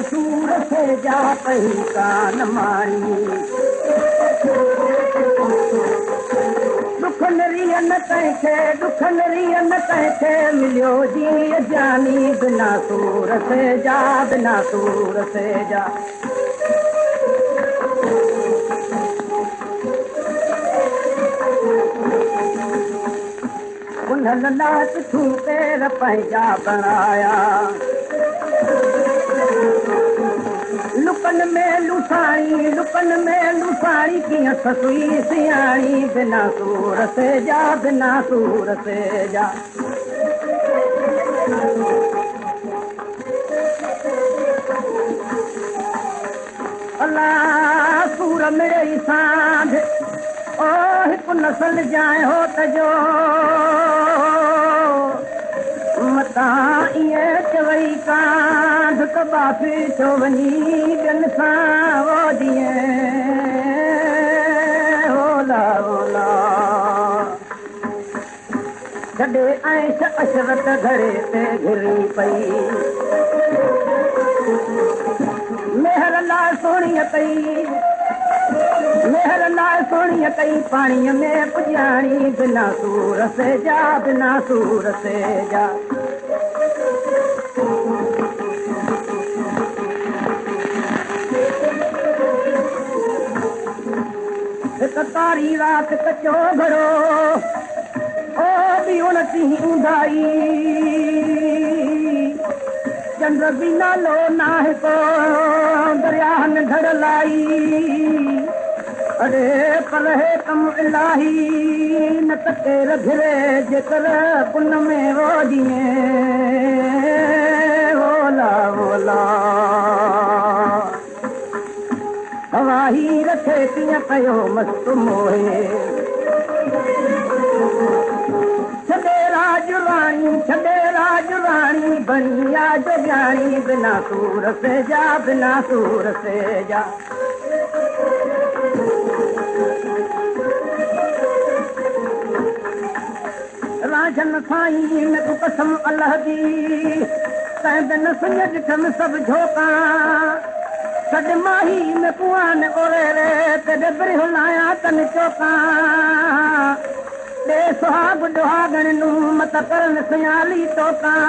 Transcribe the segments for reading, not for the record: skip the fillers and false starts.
सूर से जा पई कान मारी दुख नरिया न कंहिंखे मिलियो जी जानी बिना सूर से जा उन्हनि नाच तूं पेर पंहिंजा बणाया लुकनि में लुसाणी कीअं ससुई सियाणी बिना सूर से जा अल्लाह सूर मिड़ई सांध ओ हिकु नसल जाए हो तजो मता ईअं चवई कांध त बाफ़ी थो वञी ॿियनि सां वो जीअं होला छॾे ऐश अशरत घरे ते घिरी पई मेहर लाइ सोणीअ कई पाणीअ में पुॼाणी बिना सूर से जा हिकु तारी राति कचो घड़ो ओ बि उणती ऊंधाई चंद्र बि नालो नाहे को दरिया न धड़ लाई अरे कलहे कम इलाही न त केर घिरे जेकर पुन में वो जीअं होला हवाही रखे कीअं कयो मस्तु मोहे छॾे राजवाणी बनिया जोॻाणी बिना सूर से जा राजन साईं में तूं कसम अल्लाह जी कंहिं बिन सुञ ॾिठमि सभु झोकां सॾ माही में कुआन ओरे रे तॾहिं बिरहुलाया तन चोकां ॾे सुहाग ॾुहागण नूं मत करन सियाली तोकां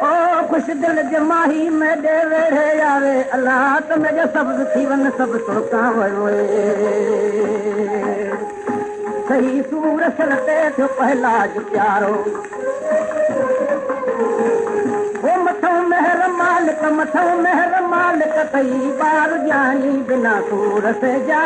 ओ ख़ुश दिल जे माही में ॾे वेड़े यारे अल्लाह त मुंहिंजा सब्ज़ थी वञ सभु तोकां वियो सही सूर सर ते थियो पहलाज प्यारो वो मथों महर मालिक कई बार जानी बिना सूर से जा